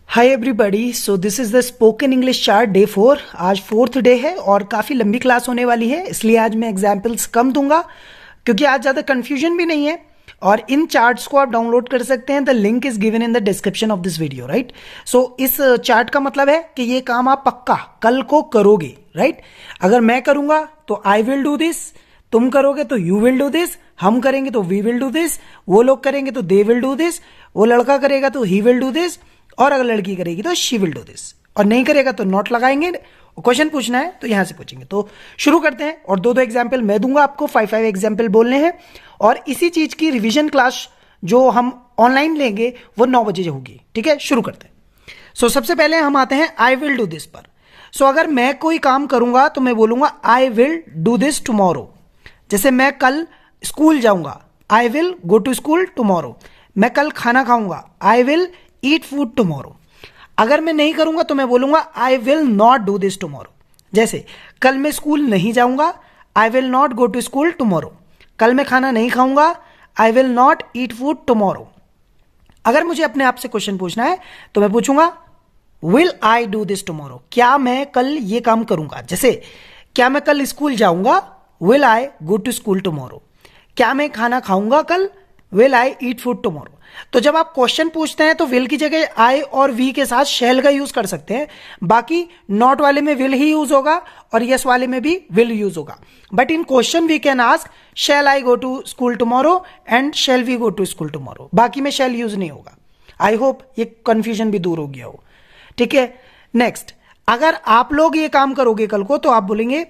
Hi everybody, so this is the spoken English chart day 4। आज 4th day है और काफ़ी लंबी क्लास होने वाली है, इसलिए आज मैं एग्जाम्पल्स कम दूंगा क्योंकि आज ज़्यादा कन्फ्यूजन भी नहीं है। और इन चार्ट्स को आप डाउनलोड कर सकते हैं। The link is given in the description of this video, right. So इस चार्ट का मतलब है कि ये काम आप पक्का कल को करोगे, राइट। अगर मैं करूंगा तो आई विल डू दिस, तुम करोगे तो यू विल डू दिस, हम करेंगे तो वी विल डू दिस, वो लोग करेंगे तो दे विल डू दिस, वो लड़का करेगा तो ही विल डू दिस, और अगर लड़की करेगी तो शी विल डू दिस, और नहीं करेगा तो नॉट लगाएंगे। क्वेश्चन पूछना है तो यहां से पूछेंगे। तो शुरू करते हैं। और दो एग्जाम्पल मैं दूंगा आपको, 5 एग्जाम्पल बोलने हैं। और इसी चीज की रिवीजन क्लास जो हम ऑनलाइन लेंगे वो 9 बजे होगी, ठीक है। शुरू करते हैं। सो सबसे पहले हम आते हैं आई विल डू दिस पर। सो अगर मैं कोई काम करूंगा तो मैं बोलूंगा I will do this tomorrow. जैसे मैं कल स्कूल जाऊंगा, I will go to school tomorrow. मैं कल खाना खाऊंगा, I will eat food tomorrow. अगर मैं नहीं करूंगा तो मैं बोलूंगा I will not do this tomorrow. जैसे कल मैं स्कूल नहीं जाऊंगा, I will not go to school tomorrow. कल मैं खाना नहीं खाऊंगा, I will not eat food tomorrow. अगर मुझे अपने आप से क्वेश्चन पूछना है तो मैं पूछूंगा will I do this tomorrow, क्या मैं कल ये काम करूंगा। जैसे क्या मैं कल स्कूल जाऊंगा, will I go to school tomorrow. क्या मैं खाना खाऊंगा कल, will I eat food tomorrow. तो जब आप क्वेश्चन पूछते हैं तो विल की जगह आई और वी के साथ शैल का यूज कर सकते हैं। बाकी नॉट वाले में विल ही यूज होगा और यस वाले में भी विल यूज होगा। But in question we can ask shall I go to school tomorrow and shall we go to school tomorrow. बाकी में शैल यूज नहीं होगा। आई होप ये कंफ्यूजन भी दूर हो गया हो, ठीक है। नेक्स्ट, अगर आप लोग ये काम करोगे कल को तो आप बोलेंगे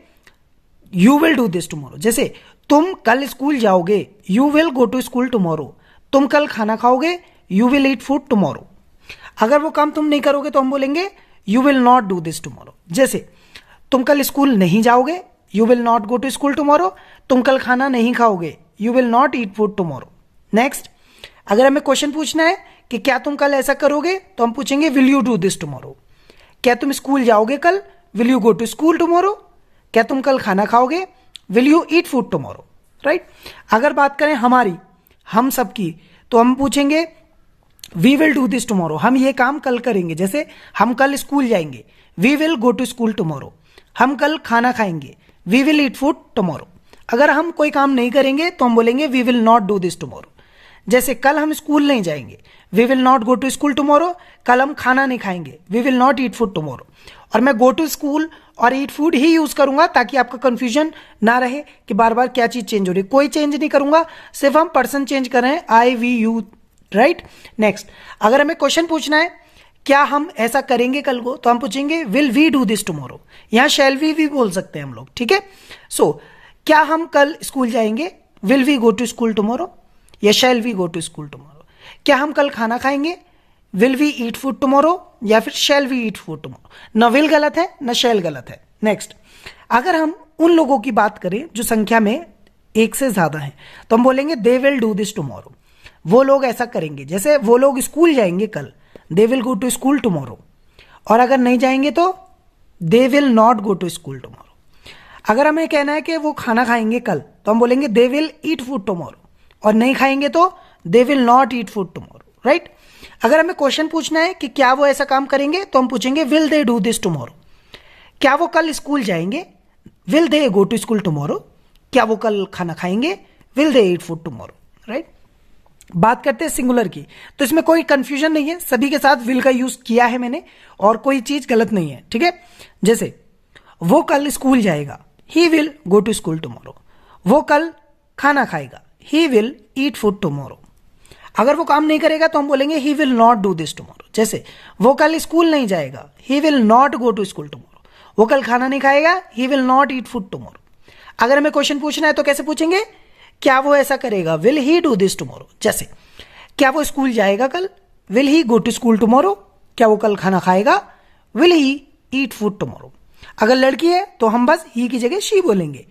you will do this tomorrow. जैसे तुम कल स्कूल जाओगे, you will go to school tomorrow. तुम कल खाना खाओगे, you will eat food tomorrow. अगर वो काम तुम नहीं करोगे तो हम बोलेंगे you will not do this tomorrow. जैसे तुम कल स्कूल नहीं जाओगे, you will not go to school tomorrow. तुम कल खाना नहीं खाओगे, you will not eat food tomorrow. Next, अगर हमें क्वेश्चन पूछना है कि क्या तुम कल ऐसा करोगे तो हम पूछेंगे will you do this tomorrow. क्या तुम स्कूल जाओगे कल, will you go to school tomorrow. क्या तुम कल खाना खाओगे, will you eat food tomorrow, right. अगर बात करें हमारी, हम सबकी, तो हम पूछेंगे we will do this tomorrow, हम ये काम कल करेंगे। जैसे हम कल स्कूल जाएंगे, we will go to school tomorrow. हम कल खाना खाएंगे, we will eat food tomorrow. अगर हम कोई काम नहीं करेंगे तो हम बोलेंगे we will not do this tomorrow. जैसे कल हम स्कूल नहीं जाएंगे, we will not go to school tomorrow. कल हम खाना नहीं खाएंगे, we will not eat food tomorrow. और मैं गो टू स्कूल और ईट फूड ही यूज करूंगा ताकि आपका कंफ्यूजन ना रहे कि बार बार क्या चीज चेंज हो रही है। कोई चेंज नहीं करूंगा, सिर्फ हम पर्सन चेंज कर रहे हैं, आई वी यू, राइट। नेक्स्ट, अगर हमें क्वेश्चन पूछना है क्या हम ऐसा करेंगे कल को तो हम पूछेंगे will we do this tomorrow. यहां शैल वी भी बोल सकते हैं हम लोग, ठीक है। सो क्या हम कल स्कूल जाएंगे, will we go to school tomorrow, या shall we go to school tomorrow. क्या हम कल खाना खाएंगे, will we eat food tomorrow, या फिर shall we eat food tomorrow. न विल गलत है न शैल गलत है। नेक्स्ट, अगर हम उन लोगों की बात करें जो संख्या में एक से ज्यादा है तो हम बोलेंगे they will do this tomorrow, वो लोग ऐसा करेंगे। जैसे वो लोग स्कूल जाएंगे कल, they will go to school tomorrow. और अगर नहीं जाएंगे तो they will not go to school tomorrow. अगर हमें कहना है कि वो खाना खाएंगे कल तो हम बोलेंगे they will eat food tomorrow, और नहीं खाएंगे तो they will not eat food tomorrow, right. अगर हमें क्वेश्चन पूछना है कि क्या वो ऐसा काम करेंगे तो हम पूछेंगे will they do this tomorrow. क्या वो कल स्कूल जाएंगे, will they go to school tomorrow. क्या वो कल खाना खाएंगे, will they eat food tomorrow, right. बात करते हैं सिंगुलर की, तो इसमें कोई कंफ्यूजन नहीं है, सभी के साथ विल का यूज किया है मैंने और कोई चीज गलत नहीं है, ठीक है। जैसे वो कल स्कूल जाएगा, he will go to school tomorrow. वो कल खाना खाएगा, he will eat food tomorrow. अगर वो काम नहीं करेगा तो हम बोलेंगे he will not do this tomorrow. जैसे वो कल स्कूल नहीं जाएगा, he will not go to school tomorrow. वो कल खाना नहीं खाएगा, he will not eat food tomorrow. अगर हमें क्वेश्चन पूछना है तो कैसे पूछेंगे, क्या वो ऐसा करेगा, will he do this tomorrow. जैसे क्या वो स्कूल जाएगा कल, will he go to school tomorrow. क्या वो कल खाना खाएगा, will he eat food tomorrow. अगर लड़की है तो हम बस ही की जगह शी बोलेंगे।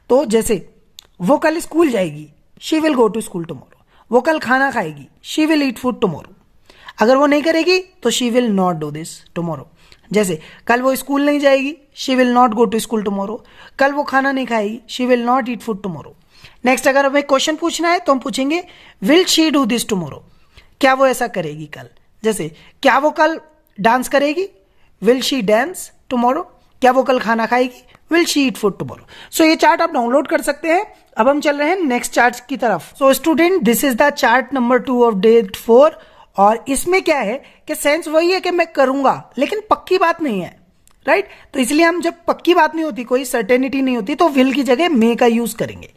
तो जैसे वो कल स्कूल जाएगी, she will go to school tomorrow. वो कल खाना खाएगी, she will eat food tomorrow. अगर वो नहीं करेगी तो she will not do this tomorrow. जैसे कल वो स्कूल नहीं जाएगी, she will not go to school tomorrow. कल वो खाना नहीं खाएगी, she will not eat food tomorrow. Next, अगर हमें क्वेश्चन पूछना है तो हम पूछेंगे will she do this tomorrow, क्या वो ऐसा करेगी कल। जैसे क्या वो कल डांस करेगी? Will she dance tomorrow? क्या वो कल खाना खाएगी? Will she eat food tomorrow? So ये चार्ट आप डाउनलोड कर सकते हैं। अब हम चल रहे हैं नेक्स्ट चार्ट की तरफ। So student, this is the chart number 2 of day 4। और इसमें क्या है कि सेंस वही है कि मैं करूंगा, लेकिन पक्की बात नहीं है, राइट? तो इसलिए हम जब पक्की बात नहीं होती, कोई सर्टेनिटी नहीं होती, तो विल की जगह मे का यूज करेंगे।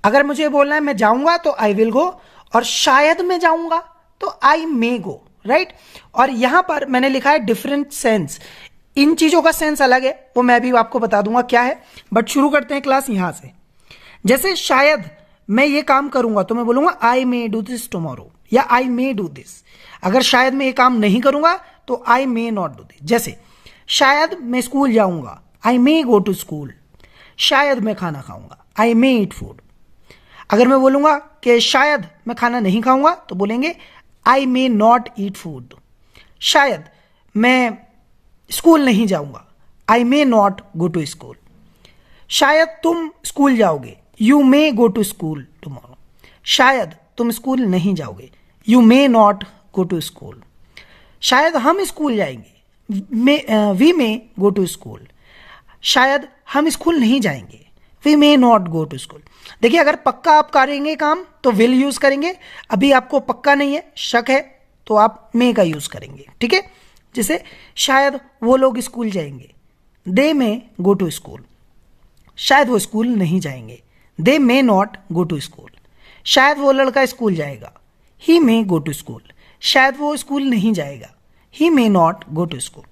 अगर मुझे बोलना है मैं जाऊंगा तो आई विल गो, और शायद मैं जाऊंगा तो आई मे गो, राइट? और यहां पर मैंने लिखा है डिफरेंट सेंस। इन चीजों का सेंस अलग है, वो मैं भी आपको बता दूंगा क्या है। बट शुरू करते हैं क्लास यहां से। जैसे शायद मैं ये काम करूंगा तो मैं बोलूंगा आई मे डू दिस टुमारो, या आई मे डू दिस। अगर शायद मैं ये काम नहीं करूंगा तो आई मे नॉट डू दिस। जैसे शायद मैं स्कूल जाऊंगा, I may go to school. शायद मैं खाना खाऊंगा, आई मे ईट फूड। अगर मैं बोलूंगा कि शायद मैं खाना नहीं खाऊंगा तो बोलेंगे आई मे नॉट ईट फूड। शायद मैं स्कूल नहीं जाऊंगा, I may not go to school. शायद तुम स्कूल जाओगे, you may go to school tomorrow. शायद तुम स्कूल नहीं जाओगे, you may not go to school. शायद हम स्कूल जाएंगे, we may go to school. शायद हम स्कूल नहीं जाएंगे, we may not go to school. देखिए, अगर पक्का आप करेंगे काम तो विल यूज करेंगे, अभी आपको पक्का नहीं है, शक है, तो आप मे का यूज करेंगे, ठीक है? जैसे शायद वो लोग स्कूल जाएंगे, they may go to school. शायद वो स्कूल नहीं जाएंगे, they may not go to school. शायद वो लड़का स्कूल जाएगा, he may go to school. शायद वो स्कूल नहीं जाएगा, he may not go to school.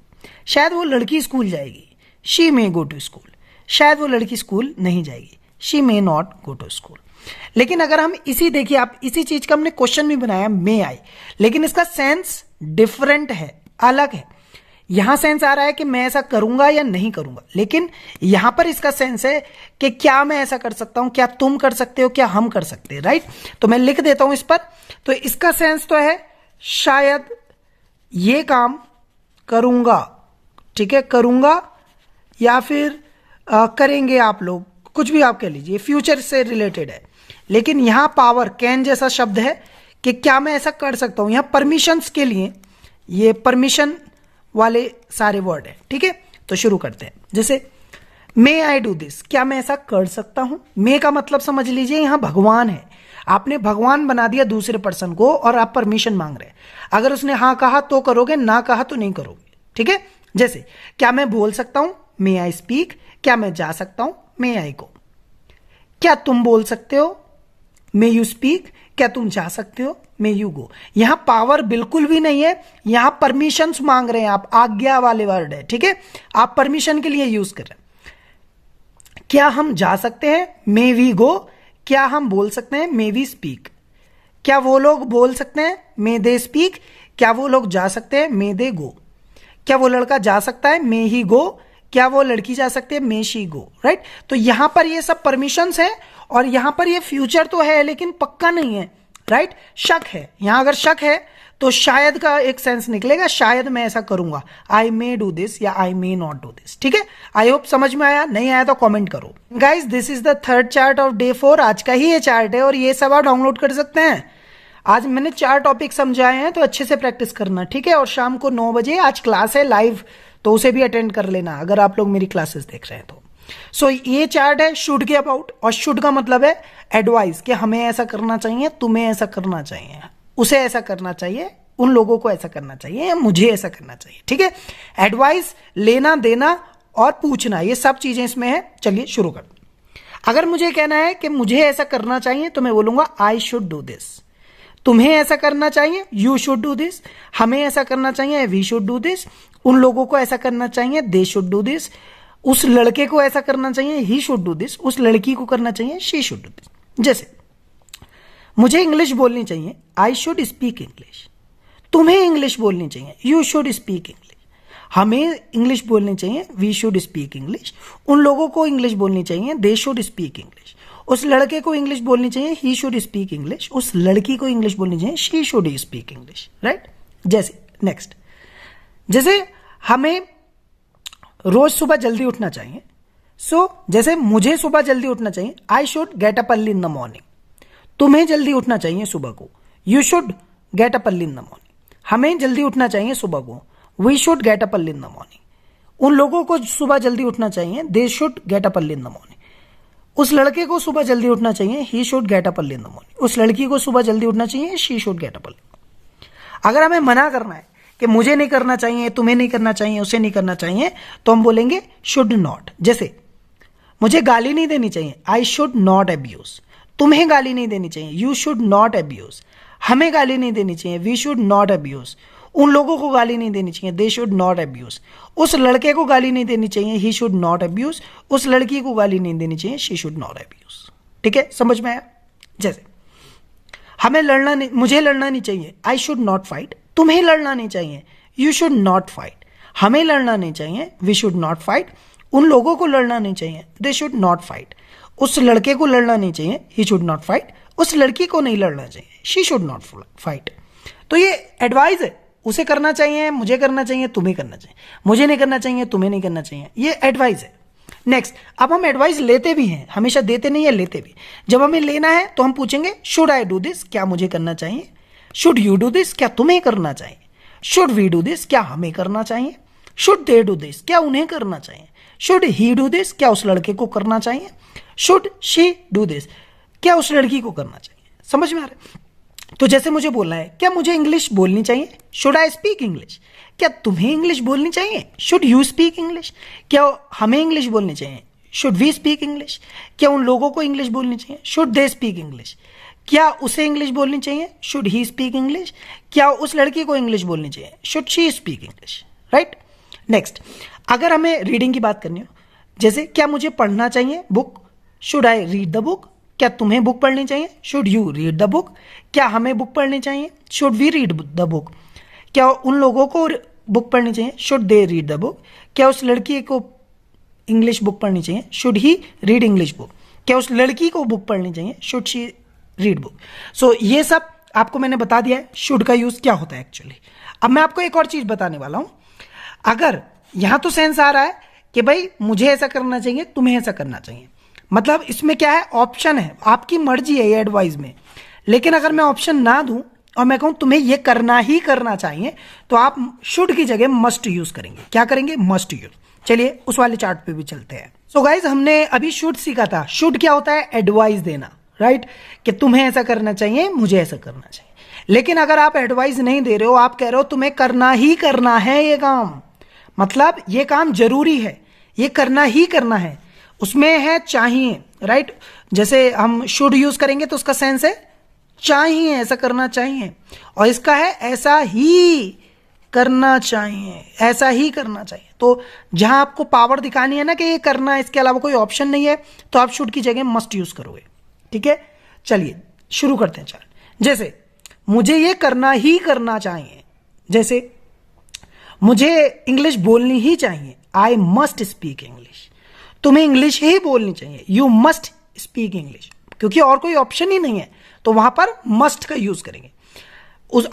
शायद वो लड़की स्कूल जाएगी, she may go to school. शायद वो लड़की स्कूल नहीं जाएगी, she may not go to school. लेकिन अगर हम देखिए, आप इसी चीज का हमने क्वेश्चन भी बनाया, मे आई, लेकिन इसका सेंस डिफरेंट है, अलग है। यहां सेंस आ रहा है कि मैं ऐसा करूंगा या नहीं करूंगा, लेकिन यहां पर इसका सेंस है कि क्या मैं ऐसा कर सकता हूं, क्या तुम कर सकते हो, क्या हम कर सकते हैं, राइट? तो मैं लिख देता हूं इस पर। तो इसका सेंस तो है शायद ये काम करूंगा, ठीक है? करूंगा, या फिर करेंगे आप लोग, कुछ भी आप कह लीजिए, फ्यूचर से रिलेटेड है। लेकिन यहां पावर, कैन जैसा शब्द है कि क्या मैं ऐसा कर सकता हूं। यहां परमिशंस के लिए ये परमिशन वाले सारे वर्ड है, ठीक है? तो शुरू करते हैं। जैसे मे आई डू दिस, क्या मैं ऐसा कर सकता हूं? मे का मतलब समझ लीजिए यहां भगवान है। आपने भगवान बना दिया दूसरे पर्सन को और आप परमिशन मांग रहे हैं। अगर उसने हाँ कहा तो करोगे, ना कहा तो नहीं करोगे, ठीक है? जैसे क्या मैं बोल सकता हूं, मे आई स्पीक। क्या मैं जा सकता हूं, मे आई गो। क्या तुम बोल सकते हो, मे यू स्पीक। क्या तुम जा सकते हो, मे यू गो। यहां पावर बिल्कुल भी नहीं है, यहां परमिशंस मांग रहे हैं आप, आज्ञा वाले वर्ड है, ठीक है? आप परमिशन के लिए यूज कर रहे हैं। क्या हम जा सकते हैं, मे वी गो। क्या हम बोल सकते हैं, मे वी स्पीक। क्या वो लोग बोल सकते हैं, मे दे स्पीक। क्या वो लोग जा सकते हैं, मे दे गो। क्या वो लड़का जा सकता है, मे ही गो। क्या वो लड़की जा सकती है, मे शी गो, राइट? तो यहां पर ये सब परमिशंस है, और यहां पर ये फ्यूचर तो है लेकिन पक्का नहीं है, राइट? शक है। यहां अगर शक है तो शायद का एक सेंस निकलेगा, शायद मैं ऐसा करूंगा, आई मे डू दिस या आई मे नॉट डू दिस, ठीक है? आई होप समझ में आया, नहीं आया तो कमेंट करो। Guys, this is the third chart of day 4। आज का ही ये चार्ट है और ये सब आप डाउनलोड कर सकते हैं। आज मैंने 4 टॉपिक समझाए हैं, तो अच्छे से प्रैक्टिस करना, ठीक है? और शाम को 9 बजे आज क्लास है लाइव, तो उसे भी अटेंड कर लेना अगर आप लोग मेरी क्लासेस देख रहे हैं तो। सो ये चार्ट है शुड के अबाउट, और शुड का मतलब है एडवाइस, कि हमें ऐसा करना चाहिए, तुम्हें ऐसा करना चाहिए, उसे ऐसा करना चाहिए, उन लोगों को ऐसा करना चाहिए, या मुझे ऐसा करना चाहिए, ठीक है? एडवाइस, लेना देना और पूछना, ये सब चीजें इसमें है। चलिए शुरू कर। अगर मुझे कहना है कि मुझे ऐसा करना चाहिए तो मैं बोलूंगा आई शुड डू दिस। तुम्हें ऐसा करना चाहिए, यू शुड डू दिस। हमें ऐसा करना चाहिए, वी शुड डू दिस। उन लोगों को ऐसा करना चाहिए, दे शुड डू दिस। उस लड़के को ऐसा करना चाहिए, ही शुड डू दिस। उस लड़की को करना चाहिए, शी शुड डू दिस। जैसे मुझे इंग्लिश बोलनी चाहिए, आई शुड स्पीक इंग्लिश। तुम्हें इंग्लिश बोलनी चाहिए, यू शुड स्पीक इंग्लिश। हमें इंग्लिश बोलनी चाहिए, वी शुड स्पीक इंग्लिश। उन लोगों को इंग्लिश बोलनी चाहिए, दे शुड स्पीक इंग्लिश। उस लड़के को इंग्लिश बोलनी चाहिए, ही शुड स्पीक इंग्लिश। उस लड़की को इंग्लिश बोलनी चाहिए, she should speak English, right? जैसे नेक्स्ट, जैसे हमें रोज सुबह जल्दी उठना चाहिए। जैसे मुझे सुबह जल्दी उठना चाहिए, I should get up early in the morning. तुम्हें जल्दी उठना चाहिए सुबह को, you should get up early in the morning. हमें जल्दी उठना चाहिए सुबह को, we should get up early in the morning. उन लोगों को सुबह जल्दी उठना चाहिए, they should get up early in the morning. उस लड़के को सुबह जल्दी उठना चाहिए, he should get up early in the morning. उस लड़की को सुबह जल्दी उठना चाहिए, she should get up early. अगर हमें मना करना है कि मुझे नहीं करना चाहिए, तुम्हें नहीं करना चाहिए, उसे नहीं करना चाहिए, तो हम बोलेंगे शुड नॉट। जैसे मुझे गाली नहीं देनी चाहिए, आई शुड नॉट अब्यूज। तुम्हें गाली नहीं देनी चाहिए, यू शुड नॉट अब्यूज। हमें गाली नहीं देनी चाहिए, वी शुड नॉट अब्यूज। उन लोगों को गाली नहीं देनी चाहिए, दे शुड नॉट अब्यूज। उस लड़के को गाली नहीं देनी चाहिए, ही शुड नॉट अब्यूज। उस लड़की को गाली नहीं देनी चाहिए, शी शुड नॉट अब्यूज। ठीक है, समझ में आया? जैसे हमें लड़ना नहीं, मुझे लड़ना नहीं चाहिए, आई शुड नॉट फाइट। तुम्हें लड़ना नहीं चाहिए, यू शुड नॉट फाइट। हमें लड़ना नहीं चाहिए, वी शुड नॉट फाइट। उन लोगों को लड़ना नहीं चाहिए, दे शुड नॉट फाइट। उस लड़के को लड़ना नहीं चाहिए, ही शुड नॉट फाइट। उस लड़की को नहीं लड़ना चाहिए, शी शुड नॉट फाइट। तो ये एडवाइस है, उसे करना चाहिए, मुझे करना चाहिए, तुम्हें करना चाहिए। मुझे नहीं करना चाहिए, तुम्हें नहीं करना चाहिए, ये एडवाइस है। नेक्स्ट, अब हम एडवाइस लेते भी हैं, हमेशा देते नहीं है, लेते भी। जब हमें लेना है तो हम पूछेंगे शुड आई डू दिस, क्या मुझे करना चाहिए? शुड यू डू दिस, क्या तुम्हें करना चाहिए? शुड वी डू दिस, क्या हमें करना चाहिए? शुड दे डू दिस, क्या उन्हें करना चाहिए? शुड ही डू दिस, क्या उस लड़के को करना चाहिए? शुड शी डू दिस, क्या उस लड़की को करना चाहिए? समझ में आ रहा है? तो जैसे मुझे बोलना है, क्या मुझे इंग्लिश बोलनी चाहिए? Should I speak English. क्या तुम्हें इंग्लिश बोलनी चाहिए? Should you speak English. क्या हमें इंग्लिश बोलनी चाहिए? Should we speak English. क्या उन लोगों को इंग्लिश बोलनी चाहिए? Should they speak English. क्या उसे इंग्लिश बोलनी चाहिए? Should he speak English. क्या उस लड़की को इंग्लिश बोलनी चाहिए? Should she speak English. Right. Next, अगर हमें रीडिंग की बात करनी हो, जैसे क्या मुझे पढ़ना चाहिए book? Should I read the book. क्या तुम्हें बुक पढ़नी चाहिए? Should you read the book. क्या हमें बुक पढ़नी चाहिए? Should we read the book. क्या उन लोगों को बुक पढ़नी चाहिए? Should they read the book. क्या उस लड़की को इंग्लिश बुक पढ़नी चाहिए? Should he read English book. क्या उस लड़की को बुक पढ़नी चाहिए? Should she read book. So ये सब आपको मैंने बता दिया है शुड का यूज क्या होता है एक्चुअली। अब मैं आपको एक और चीज बताने वाला हूं। अगर यहां तो सेंस आ रहा है कि भाई मुझे ऐसा करना चाहिए, तुम्हें ऐसा करना चाहिए, मतलब इसमें क्या है, ऑप्शन है, आपकी मर्जी है ये एडवाइस में। लेकिन अगर मैं ऑप्शन ना दूं और मैं कहूं तुम्हें ये करना ही करना चाहिए, तो आप शुड की जगह मस्ट यूज करेंगे। क्या करेंगे? Must use. चलिए उस वाले चार्ट पे भी चलते हैं। सो गाइज, हमने अभी शुड सीखा था। शुड क्या होता है? एडवाइस देना, राइट? कि तुम्हें ऐसा करना चाहिए, मुझे ऐसा करना चाहिए। लेकिन अगर आप एडवाइस नहीं दे रहे हो, आप कह रहे हो तुम्हें करना ही करना है ये काम, मतलब ये काम जरूरी है, ये करना ही करना है, उसमें है चाहिए, राइट? जैसे हम शुड यूज करेंगे तो उसका सेंस है चाहिए, ऐसा करना चाहिए। और इसका है ऐसा ही करना चाहिए, ऐसा ही करना चाहिए। तो जहां आपको पावर दिखानी है ना कि ये करना है, इसके अलावा कोई ऑप्शन नहीं है, तो आप शुड की जगह मस्ट यूज करोगे। ठीक है, चलिए शुरू करते हैं चार्ट। जैसे मुझे ये करना ही करना चाहिए, जैसे मुझे इंग्लिश बोलनी ही चाहिए, आई मस्ट स्पीक इंग्लिश। तुम्हें इंग्लिश ही बोलनी चाहिए, यू मस्ट स्पीक इंग्लिश, क्योंकि और कोई ऑप्शन ही नहीं है, तो वहां पर मस्ट का यूज करेंगे।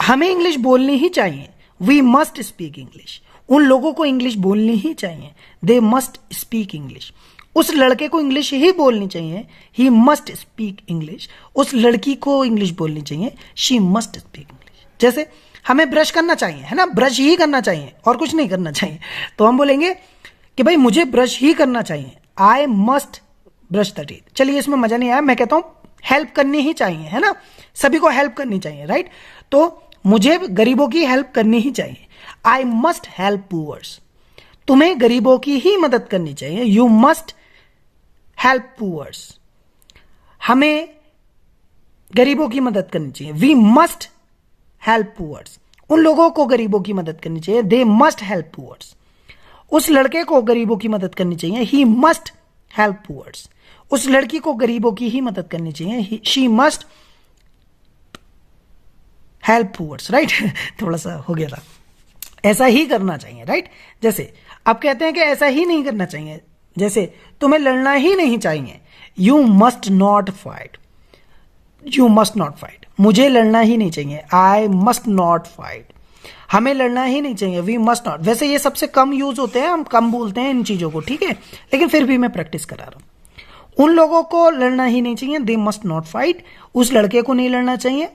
हमें इंग्लिश बोलनी ही चाहिए, वी मस्ट स्पीक इंग्लिश। उन लोगों को इंग्लिश बोलनी ही चाहिए, दे मस्ट स्पीक इंग्लिश। उस लड़के को इंग्लिश ही बोलनी चाहिए, ही मस्ट स्पीक इंग्लिश। उस लड़की को इंग्लिश बोलनी चाहिए, शी मस्ट स्पीक इंग्लिश। जैसे हमें ब्रश करना चाहिए, है ना, ब्रश ही करना चाहिए और कुछ नहीं करना चाहिए, तो हम बोलेंगे कि भाई मुझे ब्रश ही करना चाहिए, I must brush the teeth. चलिए इसमें मजा नहीं आया, मैं कहता हूं हेल्प करनी ही चाहिए, है ना, सभी को हेल्प करनी चाहिए, राइट? तो मुझे गरीबों की हेल्प करनी ही चाहिए, आई मस्ट हेल्प पुअर्स। तुम्हें गरीबों की ही मदद करनी चाहिए, यू मस्ट हेल्प पुअर्स। हमें गरीबों की मदद करनी चाहिए, वी मस्ट हेल्प पुअर्स। उन लोगों को गरीबों की मदद करनी चाहिए, दे मस्ट हेल्प पुअर्स। उस लड़के को गरीबों की मदद करनी चाहिए, ही मस्ट हेल्प पुअर्स। उस लड़की को गरीबों की ही मदद करनी चाहिए, she must help poors, right? थोड़ा सा हो गया था, ऐसा ही करना चाहिए, राइट? जैसे अब कहते हैं कि ऐसा ही नहीं करना चाहिए, जैसे तुम्हें लड़ना ही नहीं चाहिए, you must not fight, you must not fight. मुझे लड़ना ही नहीं चाहिए, आई मस्ट नॉट फाइट। हमें लड़ना ही नहीं चाहिए, वी मस्ट नॉट। वैसे ये सबसे कम यूज होते हैं, हम कम बोलते हैं इन चीजों को, ठीक है, लेकिन फिर भी मैं प्रैक्टिस करा रहा हूं। उन लोगों को लड़ना ही नहीं चाहिए, दे मस्ट नॉट फाइट। उस लड़के को नहीं लड़ना चाहिए,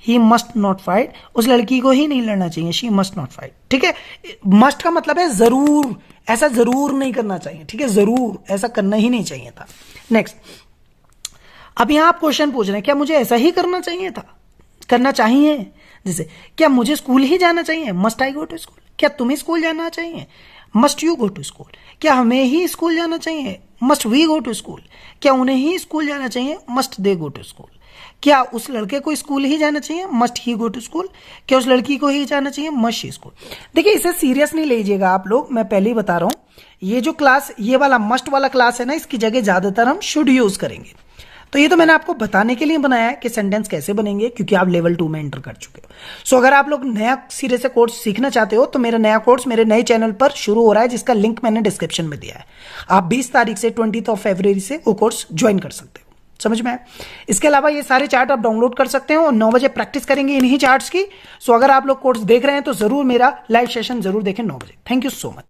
ही मस्ट नॉट फाइट, उस लड़की को ही नहीं लड़ना चाहिए, शी मस्ट नॉट फाइट। ठीक है, मस्ट का मतलब है जरूर, ऐसा जरूर नहीं करना चाहिए। ठीक है, जरूर ऐसा करना ही नहीं चाहिए था। नेक्स्ट, अब यहां आप क्वेश्चन पूछ रहे हैं क्या मुझे ऐसा ही करना चाहिए था, करना चाहिए, जैसे क्या मुझे स्कूल ही जाना चाहिए, must I go to school, क्या तुम्हें स्कूल जाना चाहिए, must you go to school, क्या हमें ही स्कूल जाना चाहिए, must we go to school, क्या उन्हें ही स्कूल जाना चाहिए, must they go to school, क्या उस लड़के को स्कूल ही जाना चाहिए, must he go to school, क्या उस लड़की को ही जाना चाहिए, मस्ट शी स्कूल। देखिए इसे सीरियस नहीं लीजिएगा आप लोग, मैं पहले ही बता रहा हूं, ये जो क्लास, ये वाला मस्ट वाला क्लास है ना, इसकी जगह ज्यादातर हम शुड यूज करेंगे। तो ये तो मैंने आपको बताने के लिए बनाया है कि सेंटेंस कैसे बनेंगे, क्योंकि आप लेवल 2 में एंटर कर चुके हो। सो अगर आप लोग नया सिरे से कोर्स सीखना चाहते हो तो मेरा नया कोर्स मेरे नए चैनल पर शुरू हो रहा है, जिसका लिंक मैंने डिस्क्रिप्शन में दिया है। आप 20 तारीख से 20 फरवरी से वो कोर्स ज्वाइन कर सकते हो। समझ में आया? इसके अलावा ये सारे चार्ट आप डाउनलोड कर सकते हो और 9 बजे प्रैक्टिस करेंगे इन्हीं चार्ट्स की। सो अगर आप लोग कोर्स देख रहे हैं तो जरूर मेरा लाइव सेशन जरूर देखें 9 बजे। Thank you so much.